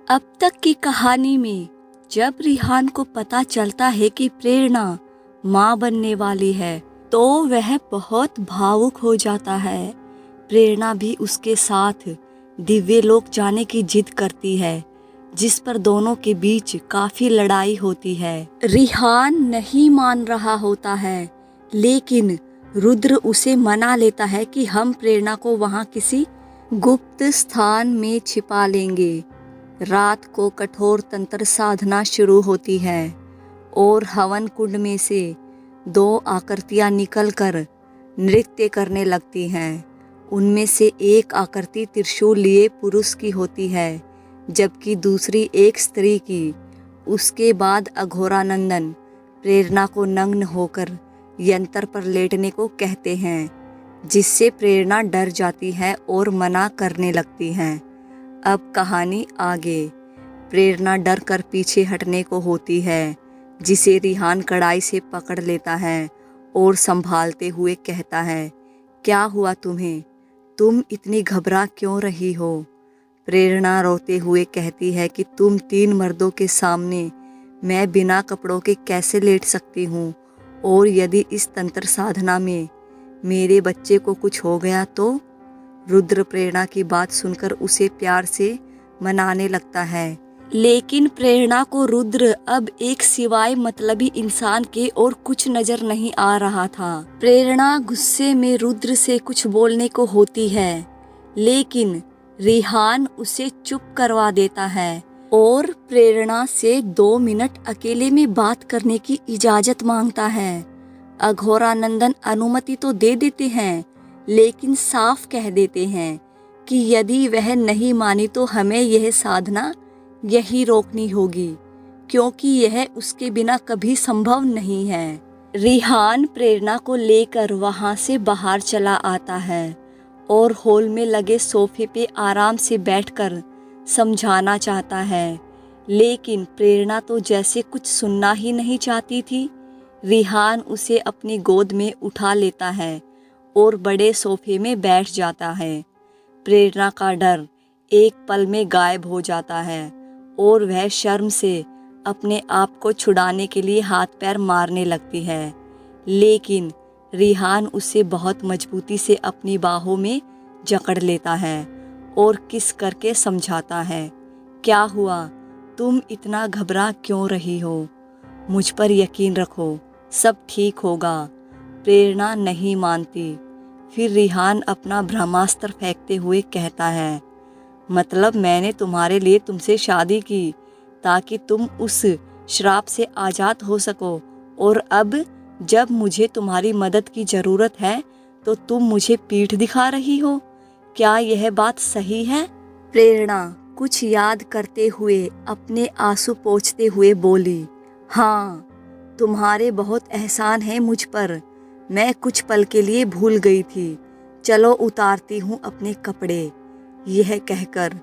अब तक की कहानी में जब रिहान को पता चलता है कि प्रेरणा माँ बनने वाली है तो वह बहुत भावुक हो जाता है। प्रेरणा भी उसके साथ दिव्य लोक जाने की जिद करती है, जिस पर दोनों के बीच काफी लड़ाई होती है। रिहान नहीं मान रहा होता है, लेकिन रुद्र उसे मना लेता है कि हम प्रेरणा को वहाँ किसी गुप्त स्थान में छिपा लेंगे। रात को कठोर तंत्र साधना शुरू होती है और हवन कुंड में से दो आकृतियां निकलकर नृत्य करने लगती हैं। उनमें से एक आकृति त्रिशूल लिए पुरुष की होती है, जबकि दूसरी एक स्त्री की। उसके बाद अघोरानंदन प्रेरणा को नग्न होकर यंत्र पर लेटने को कहते हैं, जिससे प्रेरणा डर जाती है और मना करने लगती है। अब कहानी आगे। प्रेरणा डर कर पीछे हटने को होती है, जिसे रिहान कड़ाई से पकड़ लेता है और संभालते हुए कहता है, क्या हुआ तुम्हें? तुम इतनी घबरा क्यों रही हो? प्रेरणा रोते हुए कहती है कि तुम 3 मर्दों के सामने मैं बिना कपड़ों के कैसे लेट सकती हूँ, और यदि इस तंत्र साधना में मेरे बच्चे को कुछ हो गया तो? रुद्र प्रेरणा की बात सुनकर उसे प्यार से मनाने लगता है, लेकिन प्रेरणा को रुद्र अब एक सिवाय मतलबी इंसान के और कुछ नजर नहीं आ रहा था। प्रेरणा गुस्से में रुद्र से कुछ बोलने को होती है, लेकिन रिहान उसे चुप करवा देता है और प्रेरणा से 2 मिनट अकेले में बात करने की इजाजत मांगता है। अघोरानंदन अनुमति तो दे देते हैं, लेकिन साफ कह देते हैं कि यदि वह नहीं मानी तो हमें यह साधना यही रोकनी होगी, क्योंकि यह उसके बिना कभी संभव नहीं है। रिहान प्रेरणा को लेकर वहां से बाहर चला आता है और हॉल में लगे सोफे पे आराम से बैठकर समझाना चाहता है, लेकिन प्रेरणा तो जैसे कुछ सुनना ही नहीं चाहती थी। रिहान उसे अपनी गोद में उठा लेता है और बड़े सोफे में बैठ जाता है। प्रेरणा का डर एक पल में गायब हो जाता है और वह शर्म से अपने आप को छुड़ाने के लिए हाथ पैर मारने लगती है, लेकिन रिहान उसे बहुत मजबूती से अपनी बाहों में जकड़ लेता है और किस करके समझाता है, क्या हुआ? तुम इतना घबरा क्यों रही हो? मुझ पर यकीन रखो, सब ठीक होगा। प्रेरणा नहीं मानती। फिर रिहान अपना ब्रह्मास्त्र फेंकते हुए कहता है, मतलब मैंने तुम्हारे लिए तुमसे शादी की ताकि तुम उस श्राप से आज़ाद हो सको, और अब जब मुझे तुम्हारी मदद की ज़रूरत है तो तुम मुझे पीठ दिखा रही हो। क्या यह बात सही है? प्रेरणा कुछ याद करते हुए अपने आंसू पोंछते हुए बोली, हाँ, तुम्हारे बहुत एहसान है मुझ पर। मैं कुछ पल के लिए भूल गई थी। चलो उतारती हूँ अपने कपड़े। यह कहकर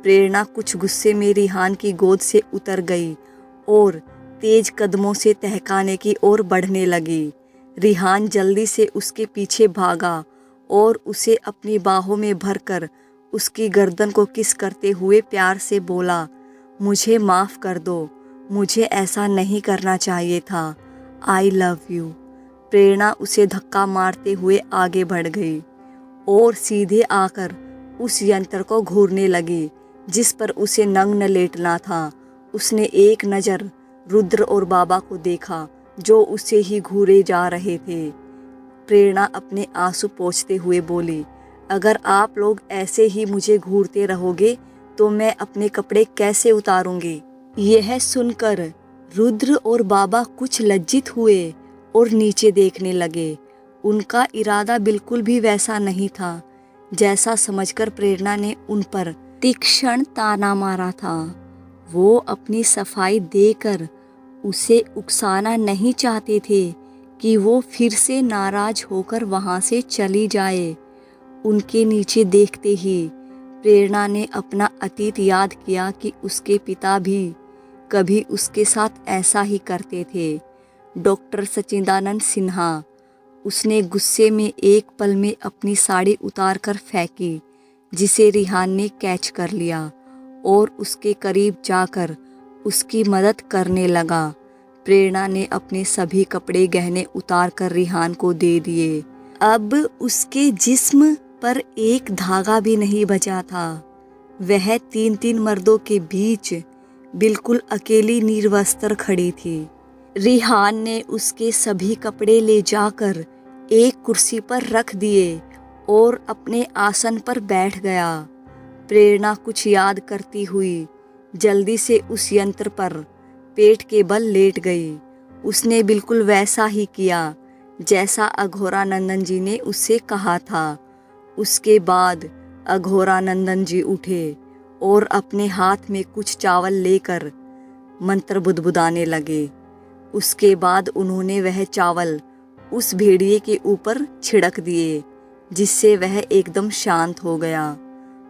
प्रेरणा कुछ गुस्से में रिहान की गोद से उतर गई और तेज कदमों से तहखाने की ओर बढ़ने लगी। रिहान जल्दी से उसके पीछे भागा और उसे अपनी बाहों में भरकर उसकी गर्दन को किस करते हुए प्यार से बोला, मुझे माफ़ कर दो, मुझे ऐसा नहीं करना चाहिए था। I love you. प्रेरणा उसे धक्का मारते हुए आगे बढ़ गई और सीधे आकर उस यंत्र को घूरने लगी जिस पर उसे नग्न लेटना था। उसने एक नज़र रुद्र और बाबा को देखा जो उसे ही घूरे जा रहे थे। प्रेरणा अपने आंसू पोंछते हुए बोली, अगर आप लोग ऐसे ही मुझे घूरते रहोगे तो मैं अपने कपड़े कैसे उतारूंगी? यह सुनकर रुद्र और बाबा कुछ लज्जित हुए और नीचे देखने लगे। उनका इरादा बिल्कुल भी वैसा नहीं था जैसा समझकर प्रेरणा ने उन पर तीक्ष्ण ताना मारा था। वो अपनी सफाई देकर उसे उकसाना नहीं चाहते थे कि वो फिर से नाराज होकर वहां से चली जाए। उनके नीचे देखते ही प्रेरणा ने अपना अतीत याद किया कि उसके पिता भी कभी उसके साथ ऐसा ही करते थे। डॉक्टर सच्चिदानंद सिन्हा। उसने गुस्से में एक पल में अपनी साड़ी उतार कर फेंकी, जिसे रिहान ने कैच कर लिया और उसके करीब जाकर उसकी मदद करने लगा। प्रेरणा ने अपने सभी कपड़े गहने उतार कर रिहान को दे दिए। अब उसके जिस्म पर एक धागा भी नहीं बचा था। वह 3-3 मर्दों के बीच बिल्कुल अकेली निर्वस्त्र खड़ी थी। रिहान ने उसके सभी कपड़े ले जाकर एक कुर्सी पर रख दिए और अपने आसन पर बैठ गया। प्रेरणा कुछ याद करती हुई जल्दी से उस यंत्र पर पेट के बल लेट गई। उसने बिल्कुल वैसा ही किया जैसा अघोरानंदन जी ने उससे कहा था। उसके बाद अघोरानंदन जी उठे और अपने हाथ में कुछ चावल लेकर मंत्र बुदबुदाने लगे। उसके बाद उन्होंने वह चावल उस भेड़िए के ऊपर छिड़क दिए, जिससे वह एकदम शांत हो गया।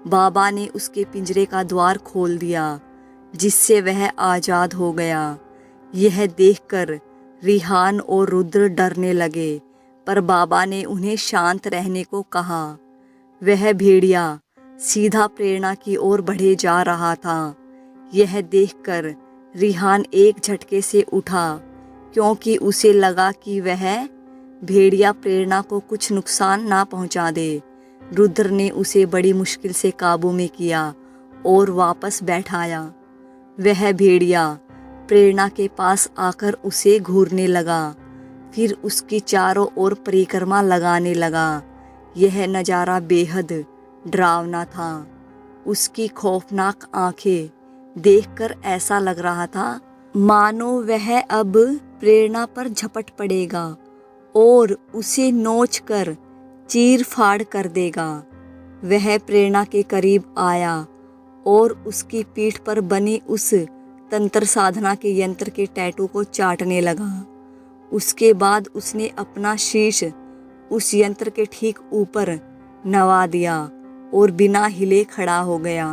बाबा ने उसके पिंजरे का द्वार खोल दिया, जिससे वह आज़ाद हो गया। यह देखकर रिहान और रुद्र डरने लगे, पर बाबा ने उन्हें शांत रहने को कहा। वह भेड़िया सीधा प्रेरणा की ओर बढ़े जा रहा था। यह देखकर रिहान एक झटके से उठा, क्योंकि उसे लगा कि वह भेड़िया प्रेरणा को कुछ नुकसान ना पहुंचा दे। रुद्र ने उसे बड़ी मुश्किल से काबू में किया और वापस बैठाया। वह भेड़िया प्रेरणा के पास आकर उसे घूरने लगा, फिर उसकी चारों ओर परिक्रमा लगाने लगा। यह नज़ारा बेहद डरावना था। उसकी खौफनाक आंखें देखकर ऐसा लग रहा था मानो वह अब प्रेरणा पर झपट पड़ेगा और उसे नोच कर चीर फाड़ कर देगा। वह प्रेरणा के करीब आया और उसकी पीठ पर बनी उस तंत्र साधना के यंत्र के टैटू को चाटने लगा। उसके बाद उसने अपना शीश उस यंत्र के ठीक ऊपर नवा दिया और बिना हिले खड़ा हो गया।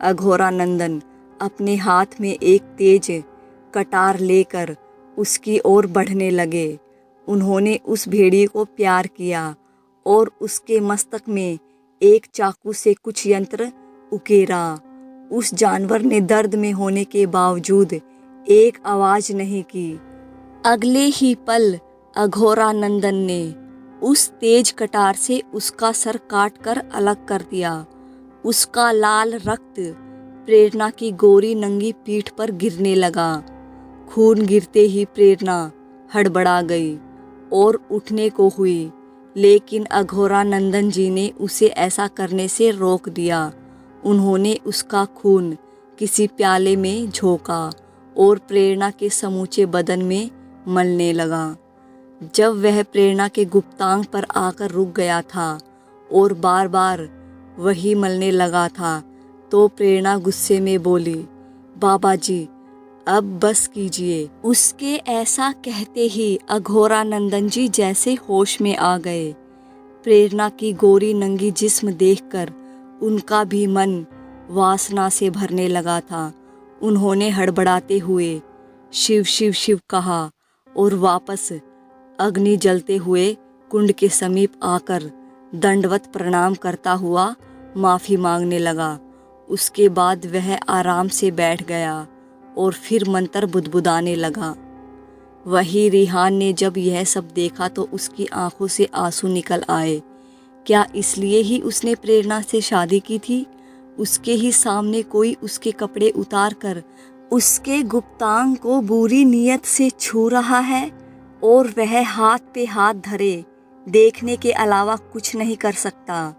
अघोरानंदन अपने हाथ में एक तेज कटार लेकर उसकी ओर बढ़ने लगे। उन्होंने उस भेड़िए को प्यार किया और उसके मस्तक में एक चाकू से कुछ यंत्र उकेरा। उस जानवर ने दर्द में होने के बावजूद एक आवाज नहीं की। अगले ही पल अघोरानंदन ने उस तेज कटार से उसका सर काट कर अलग कर दिया। उसका लाल रक्त प्रेरणा की गोरी नंगी पीठ पर गिरने लगा। खून गिरते ही प्रेरणा हड़बड़ा गई और उठने को हुई, लेकिन अघोरानंदन जी ने उसे ऐसा करने से रोक दिया। उन्होंने उसका खून किसी प्याले में झोंका और प्रेरणा के समूचे बदन में मलने लगा। जब वह प्रेरणा के गुप्तांग पर आकर रुक गया था और बार बार वही मलने लगा था, तो प्रेरणा गुस्से में बोली, बाबा जी अब बस कीजिए। उसके ऐसा कहते ही अघोरानंदन जी जैसे होश में आ गए। प्रेरणा की गोरी नंगी जिस्म देखकर उनका भी मन वासना से भरने लगा था। उन्होंने हड़बड़ाते हुए शिव शिव शिव कहा और वापस अग्नि जलते हुए कुंड के समीप आकर दंडवत प्रणाम करता हुआ माफ़ी मांगने लगा। उसके बाद वह आराम से बैठ गया और फिर मंत्र बुदबुदाने लगा। वही रिहान ने जब यह सब देखा तो उसकी आंखों से आंसू निकल आए। क्या इसलिए ही उसने प्रेरणा से शादी की थी? उसके ही सामने कोई उसके कपड़े उतार कर उसके गुप्तांग को बुरी नीयत से छू रहा है और वह हाथ पे हाथ धरे देखने के अलावा कुछ नहीं कर सकता।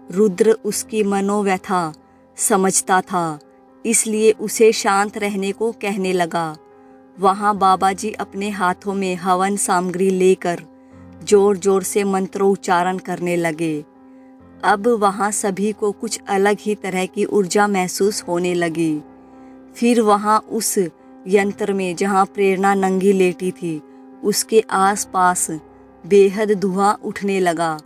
रुद्र उसकी मनोव्यथा समझता था, इसलिए उसे शांत रहने को कहने लगा। वहाँ बाबा जी अपने हाथों में हवन सामग्री लेकर जोर जोर से मंत्रोच्चारण करने लगे। अब वहाँ सभी को कुछ अलग ही तरह की ऊर्जा महसूस होने लगी। फिर वहाँ उस यंत्र में जहाँ प्रेरणा नंगी लेटी थी, उसके आसपास बेहद धुआं उठने लगा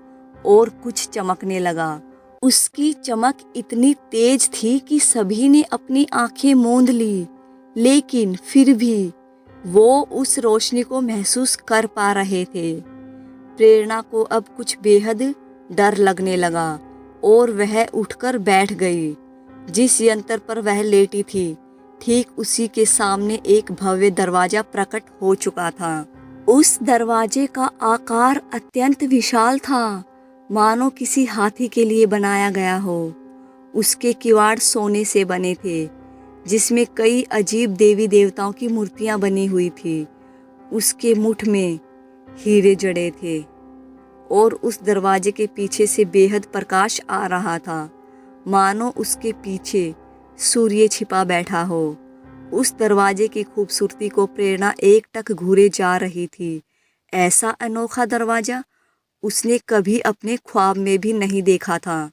और कुछ चमकने लगा। उसकी चमक इतनी तेज थी कि सभी ने अपनी आंखें मूंद ली, लेकिन फिर भी वो उस रोशनी को महसूस कर पा रहे थे। प्रेरणा को अब कुछ बेहद डर लगने लगा और वह उठकर बैठ गई। जिस यंत्र पर वह लेटी थी ठीक उसी के सामने एक भव्य दरवाजा प्रकट हो चुका था। उस दरवाजे का आकार अत्यंत विशाल था, मानो किसी हाथी के लिए बनाया गया हो। उसके किवाड़ सोने से बने थे, जिसमें कई अजीब देवी देवताओं की मूर्तियां बनी हुई थी। उसके मुठ में हीरे जड़े थे और उस दरवाजे के पीछे से बेहद प्रकाश आ रहा था, मानो उसके पीछे सूर्य छिपा बैठा हो। उस दरवाजे की खूबसूरती को प्रेरणा एकटक घूरे जा रही थी। ऐसा अनोखा दरवाजा उसने कभी अपने ख्वाब में भी नहीं देखा था।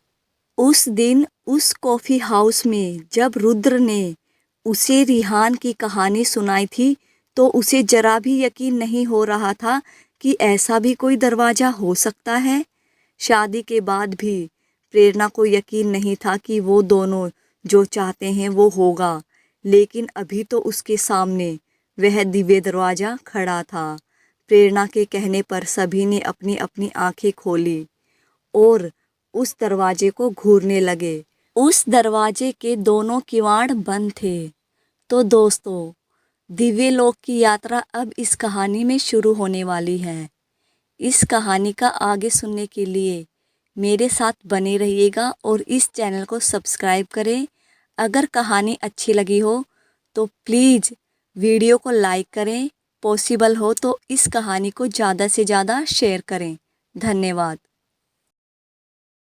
उस दिन उस कॉफी हाउस में जब रुद्र ने उसे रिहान की कहानी सुनाई थी तो उसे जरा भी यकीन नहीं हो रहा था कि ऐसा भी कोई दरवाजा हो सकता है। शादी के बाद भी प्रेरणा को यकीन नहीं था कि वो दोनों जो चाहते हैं वो होगा, लेकिन अभी तो उसके सामने वह दिव्य दरवाजा खड़ा था। प्रेरणा के कहने पर सभी ने अपनी अपनी आंखें खोली और उस दरवाजे को घूरने लगे। उस दरवाजे के दोनों किवाड़ बंद थे। तो दोस्तों, दिव्य लोक की यात्रा अब इस कहानी में शुरू होने वाली है। इस कहानी का आगे सुनने के लिए मेरे साथ बने रहिएगा और इस चैनल को सब्सक्राइब करें। अगर कहानी अच्छी लगी हो तो प्लीज़ वीडियो को लाइक करें, पॉसिबल हो तो इस कहानी को ज़्यादा से ज़्यादा शेयर करें। धन्यवाद।